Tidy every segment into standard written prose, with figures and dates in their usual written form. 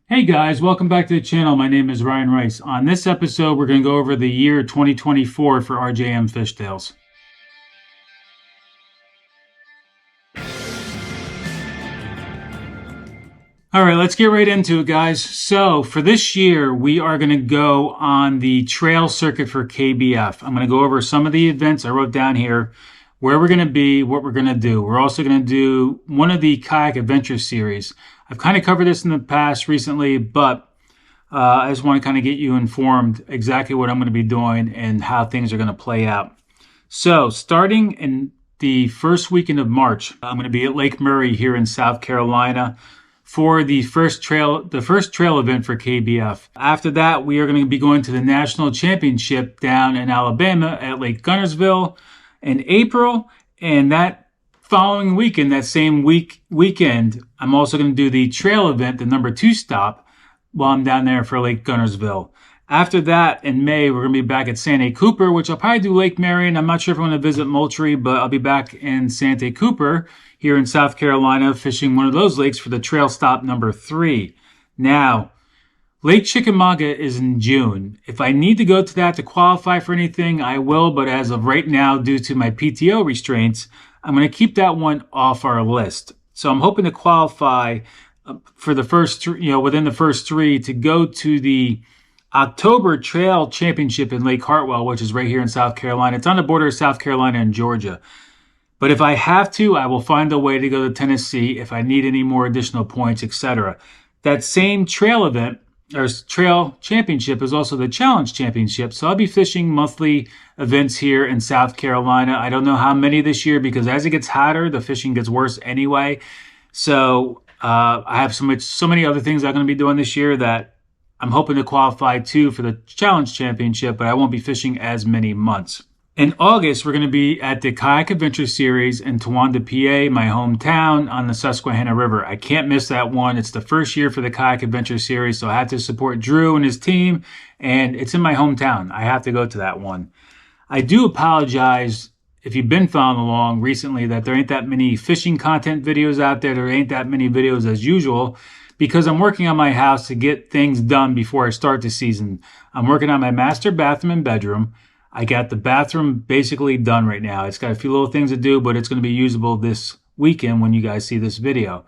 Hey guys, welcome back to the channel. My name is Ryan Rice. On this episode, we're going to go over the year 2024 for RJM Fishtales. All right, let's get right into it, guys. So for this year, we are going to go on the trail circuit for KBF. I'm going to go over some of the events I wrote down here, where we're going to be, what we're going to do. We're also going to do one of the kayak adventure series. I've kind of covered this in the past recently, but I just want to kind of get you informed exactly what I'm going to be doing and how things are going to play out. So starting in the first weekend of March, I'm going to be at Lake Murray here in South Carolina for the first trail event for KBF. After that, we are going to be going to the national championship down in Alabama at Lake Guntersville in April, and that following weekend, that same weekend, I'm also going to do the trail event, the number 2 stop, while I'm down there for Lake Guntersville. After that, in May, we're going to be back at Santa Cooper, which I'll probably do Lake Marion. I'm not sure if I'm going to visit Moultrie, but I'll be back in Santa Cooper here in South Carolina, fishing one of those lakes for the trail stop number 3. Now, Lake Chickamauga is in June. If I need to go to that to qualify for anything, I will, but as of right now, due to my PTO restraints, I'm going to keep that one off our list. So I'm hoping to qualify for the first, within the first 3 to go to the October Trail Championship in Lake Hartwell, which is right here in South Carolina. It's on the border of South Carolina and Georgia. But if I have to, I will find a way to go to Tennessee if I need any more additional points, etc. That same trail event, or trail championship, is also the challenge championship. So I'll be fishing monthly events here in South Carolina. I don't know how many this year because as it gets hotter, the fishing gets worse anyway. So I have so many other things I'm going to be doing this year that I'm hoping to qualify too for the challenge championship, but I won't be fishing as many months. In August, we're going to be at the Kayak Adventure Series in Towanda, PA, my hometown, on the Susquehanna River. I can't miss that one. It's the first year for the Kayak Adventure Series, so I have to support Drew and his team, and it's in my hometown. I have to go to that one. I do apologize if you've been following along recently that there ain't that many fishing content videos out there. There ain't that many videos as usual because I'm working on my house to get things done before I start the season. I'm working on my master bathroom and bedroom. I got the bathroom basically done right now. It's got a few little things to do, but it's going to be usable this weekend when you guys see this video.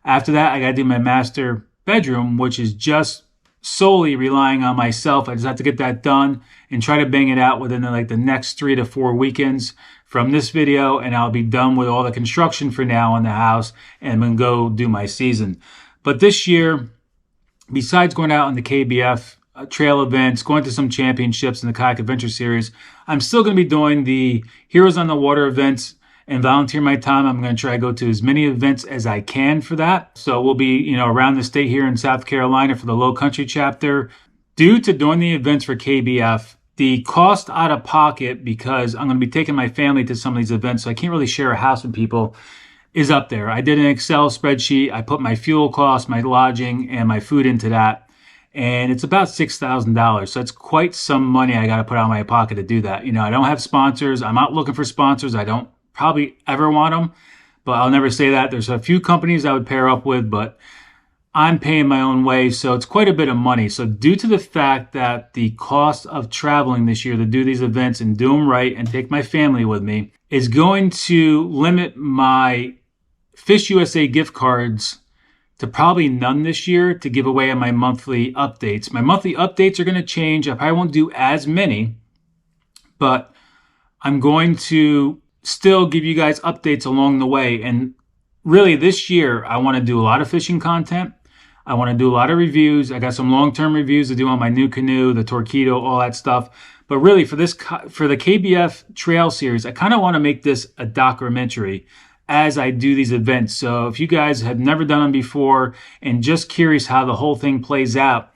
After that, I got to do my master bedroom, which is just solely relying on myself. I just have to get that done and try to bang it out within the next 3 to 4 weekends from this video, and I'll be done with all the construction for now in the house, and I'm going to go do my season. But this year, besides going out on the KBF trail events, going to some championships in the Kayak Adventure Series, I'm still going to be doing the Heroes on the Water events and volunteer my time. I'm going to try to go to as many events as I can for that. So we'll be, around the state here in South Carolina for the Low Country chapter. Due to doing the events for KBF, the cost out of pocket, because I'm going to be taking my family to some of these events, so I can't really share a house with people, is up there. I did an Excel spreadsheet. I put my fuel costs, my lodging, and my food into that. And it's about $6,000. So it's quite some money I got to put out of my pocket to do that. I don't have sponsors. I'm out looking for sponsors. I don't probably ever want them, but I'll never say that. There's a few companies I would pair up with, but I'm paying my own way. So it's quite a bit of money. So due to the fact that the cost of traveling this year to do these events and do them right and take my family with me is going to limit my Fish USA gift cards to probably none this year to give away on my monthly updates. My monthly updates are going to change. I probably won't do as many, but I'm going to still give you guys updates along the way. And really this year, I want to do a lot of fishing content. I want to do a lot of reviews. I got some long-term reviews to do on my new canoe, the Torpedo, all that stuff. But really for the KBF Trail Series, I kind of want to make this a documentary as I do these events. So if you guys have never done them before and just curious how the whole thing plays out,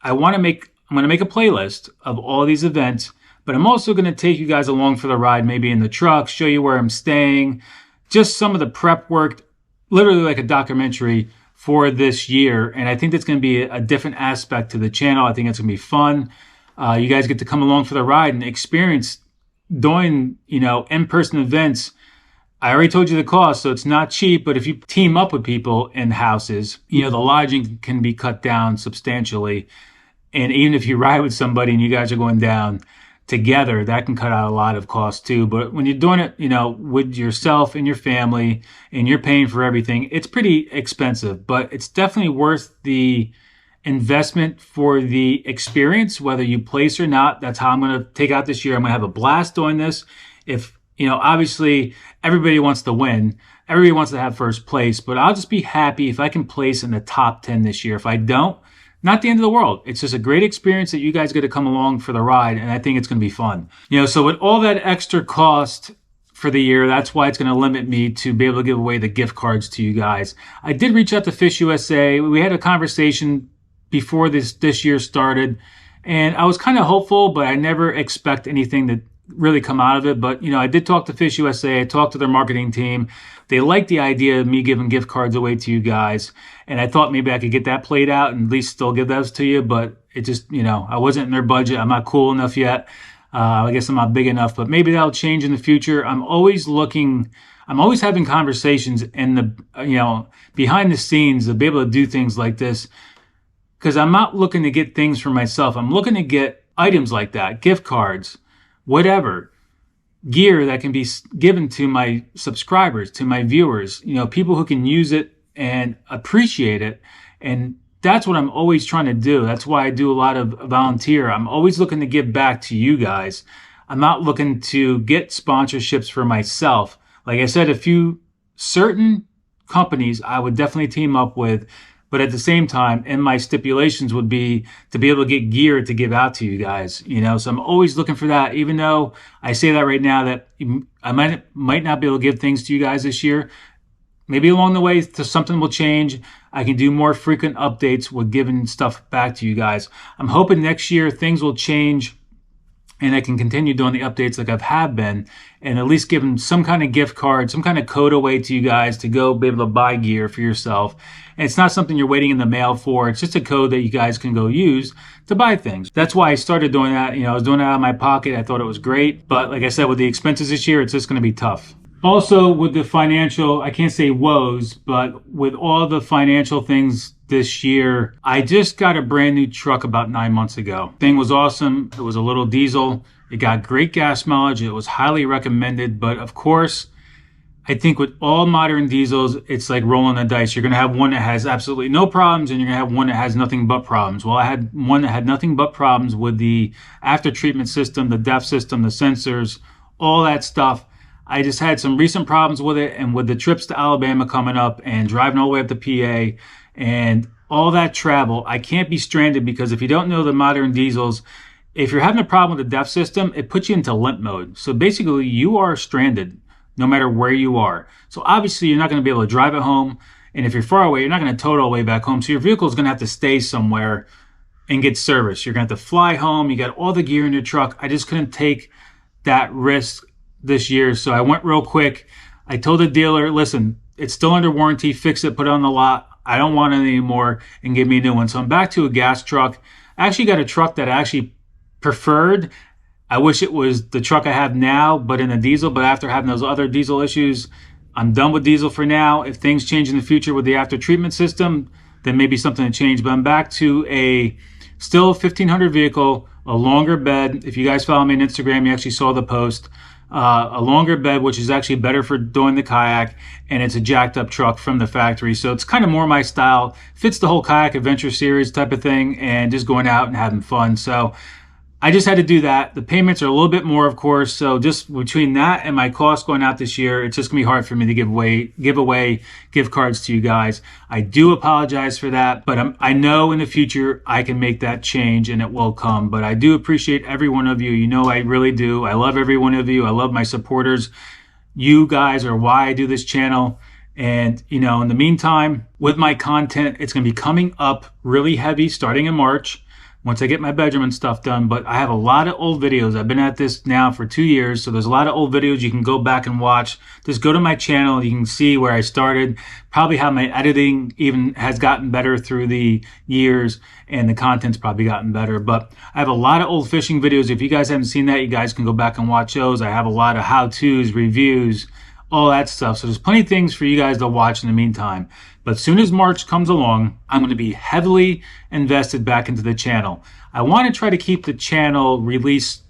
I'm going to make a playlist of all these events, but I'm also going to take you guys along for the ride, maybe in the truck, show you where I'm staying, just some of the prep work, literally like a documentary for this year. And I think that's going to be a different aspect to the channel. I think it's going to be fun. You guys get to come along for the ride and experience doing, in-person events. I already told you the cost, so it's not cheap, but if you team up with people in houses, the lodging can be cut down substantially. And even if you ride with somebody and you guys are going down together, that can cut out a lot of costs too. But when you're doing it, with yourself and your family and you're paying for everything, it's pretty expensive, but it's definitely worth the investment for the experience, whether you place or not. That's how I'm going to take out this year. I'm going to have a blast doing this. If, obviously everybody wants to win. Everybody wants to have first place, but I'll just be happy if I can place in the top 10 this year. If I don't, not the end of the world. It's just a great experience that you guys get to come along for the ride, and I think it's going to be fun. So with all that extra cost for the year, that's why it's going to limit me to be able to give away the gift cards to you guys. I did reach out to Fish USA. We had a conversation before this year started, and I was kind of hopeful, but I never expect anything to really come out of it. But I did talk to Fish USA. I talked to their marketing team. They liked the idea of me giving gift cards away to you guys, and I thought maybe I could get that played out and at least still give those to you. But it just, I wasn't in their budget. I'm not cool enough yet. I guess I'm not big enough, but maybe that'll change in the future. I'm always having conversations in the behind the scenes to be able to do things like this, because I'm not looking to get things for myself. I'm looking to get items like that, gift cards, whatever, gear that can be given to my subscribers, to my viewers, people who can use it and appreciate it. And that's what I'm always trying to do. That's why I do a lot of volunteer. I'm always looking to give back to you guys. I'm not looking to get sponsorships for myself. Like I said, a few certain companies I would definitely team up with, but at the same time, and my stipulations would be to be able to get gear to give out to you guys, So I'm always looking for that, even though I say that right now that I might not be able to give things to you guys this year. Maybe along the way, something will change. I can do more frequent updates with giving stuff back to you guys. I'm hoping next year things will change and I can continue doing the updates like have been, and at least give them some kind of gift card, some kind of code away to you guys to go be able to buy gear for yourself. And it's not something you're waiting in the mail for. It's just a code that you guys can go use to buy things. That's why I started doing that. I was doing it out of my pocket. I thought it was great. But like I said, with the expenses this year, it's just going to be tough. Also, with the financial, I can't say woes, but with all the financial things this year, I just got a brand new truck about 9 months ago. Thing was awesome. It was a little diesel. It got great gas mileage. It was highly recommended. But of course, I think with all modern diesels, it's like rolling the dice. You're going to have one that has absolutely no problems, and you're going to have one that has nothing but problems. Well, I had one that had nothing but problems with the after treatment system, the DEF system, the sensors, all that stuff. I just had some recent problems with it, and with the trips to Alabama coming up and driving all the way up to PA and all that travel, I can't be stranded, because if you don't know the modern diesels, if you're having a problem with the DEF system, it puts you into limp mode. So basically you are stranded no matter where you are. So obviously you're not going to be able to drive it home. And if you're far away, you're not going to tow it all the way back home. So your vehicle is going to have to stay somewhere and get service. You're going to have to fly home. You got all the gear in your truck. I just couldn't take that risk this year. So I went real quick. I told the dealer, listen, it's still under warranty. Fix it, put it on the lot. I don't want it anymore, and give me a new one. So I'm back to a gas truck. I actually got a truck that I actually preferred. I wish it was the truck I have now, but in a diesel. But after having those other diesel issues, I'm done with diesel for now. If things change in the future with the after treatment system, then maybe something to change. But I'm back to a still 1500 vehicle, a longer bed. If you guys follow me on Instagram, you actually saw the post. A longer bed, which is actually better for doing the kayak, and it's a jacked up truck from the factory. So it's kind of more my style, fits the whole kayak adventure series type of thing, and just going out and having fun. So I just had to do that. The payments are a little bit more, of course. So just between that and my costs going out this year, it's just gonna be hard for me to give away gift cards to you guys. I do apologize for that, but I know in the future I can make that change, and it will come. But I do appreciate every one of you. You know, I really do. I love every one of you. I love my supporters. You guys are why I do this channel. And, in the meantime, with my content, it's gonna be coming up really heavy starting in March, once I get my bedroom and stuff done. But I have a lot of old videos. I've been at this now for 2 years, so there's a lot of old videos you can go back and watch. Just go to my channel. You can see where I started, probably how my editing even has gotten better through the years, and the content's probably gotten better. But I have a lot of old fishing videos. If you guys haven't seen that, you guys can go back and watch those. I have a lot of how-tos, reviews, all that stuff. So there's plenty of things for you guys to watch in the meantime. But as soon as March comes along, I'm going to be heavily invested back into the channel. I want to try to keep the channel release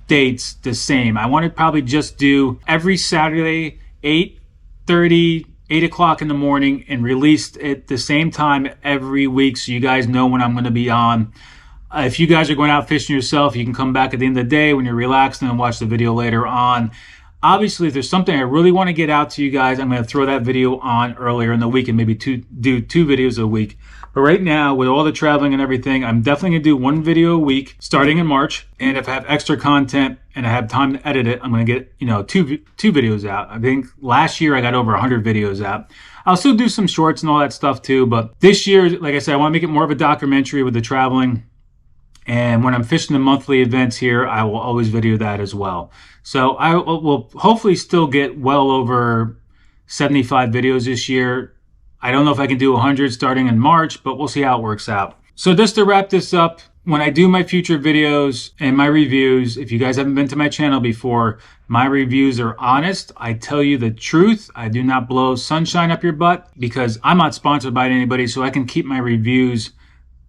dates the same. I want to probably just do every Saturday, 8:30, 8 o'clock in the morning, and release it the same time every week so you guys know when I'm going to be on. If you guys are going out fishing yourself, you can come back at the end of the day when you're relaxing and watch the video later on. Obviously, if there's something I really want to get out to you guys, I'm going to throw that video on earlier in the week and maybe do two videos a week. But right now, with all the traveling and everything, I'm definitely going to do one video a week starting in March. And if I have extra content and I have time to edit it, I'm going to get, two videos out. I think last year I got over 100 videos out. I'll still do some shorts and all that stuff too. But this year, like I said, I want to make it more of a documentary with the traveling. And when I'm fishing the monthly events here, I will always video that as well. So I will hopefully still get well over 75 videos this year. I don't know if I can do 100 starting in March, but we'll see how it works out. So just to wrap this up, when I do my future videos and my reviews, if you guys haven't been to my channel before, my reviews are honest. I tell you the truth. I do not blow sunshine up your butt because I'm not sponsored by anybody, so I can keep my reviews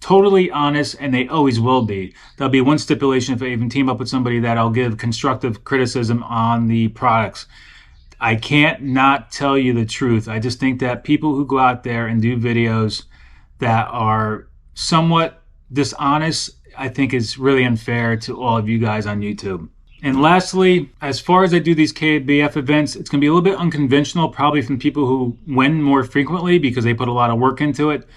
totally honest, and they always will be. There'll be one stipulation if I even team up with somebody that I'll give constructive criticism on the products. I can't not tell you the truth. I just think that people who go out there and do videos that are somewhat dishonest, I think is really unfair to all of you guys on YouTube. And lastly, as far as I do these KBF events, it's going to be a little bit unconventional, probably from people who win more frequently because they put a lot of work into it.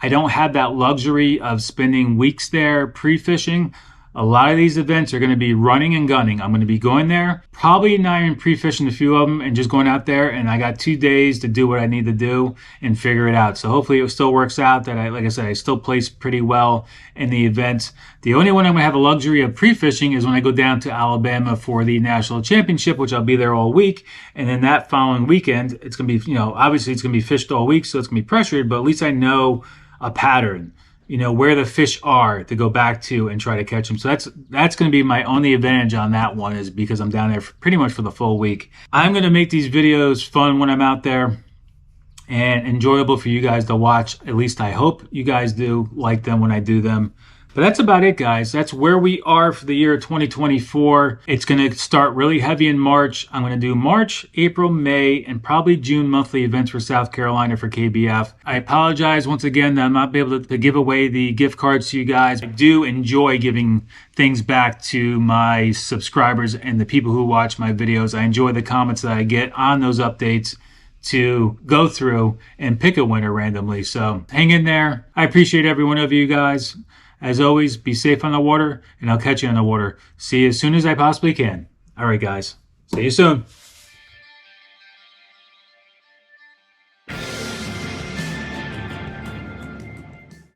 I don't have that luxury of spending weeks there pre-fishing. A lot of these events are going to be running and gunning. I'm going to be going there, probably not even pre-fishing a few of them and just going out there, and I got 2 days to do what I need to do and figure it out. So hopefully it still works out that like I said, I still place pretty well in the events. The only one I'm going to have a luxury of pre-fishing is when I go down to Alabama for the national championship, which I'll be there all week. And then that following weekend, it's going to be, obviously it's going to be fished all week, so it's going to be pressured, but at least I know a pattern, where the fish are to go back to and try to catch them. So that's going to be my only advantage on that one, is because I'm down there pretty much for the full week. I'm going to make these videos fun when I'm out there and enjoyable for you guys to watch. At least I hope you guys do like them when I do them. But that's about it, guys. That's where we are for the year 2024. It's going to start really heavy in March. I'm going to do March, April, May, and probably June monthly events for South Carolina for KBF. I apologize once again that I'm not able to give away the gift cards to you guys. I do enjoy giving things back to my subscribers and the people who watch my videos. I enjoy the comments that I get on those updates to go through and pick a winner randomly. So hang in there. I appreciate every one of you guys. As always, be safe on the water, and I'll catch you on the water. See you as soon as I possibly can. All right, guys. See you soon.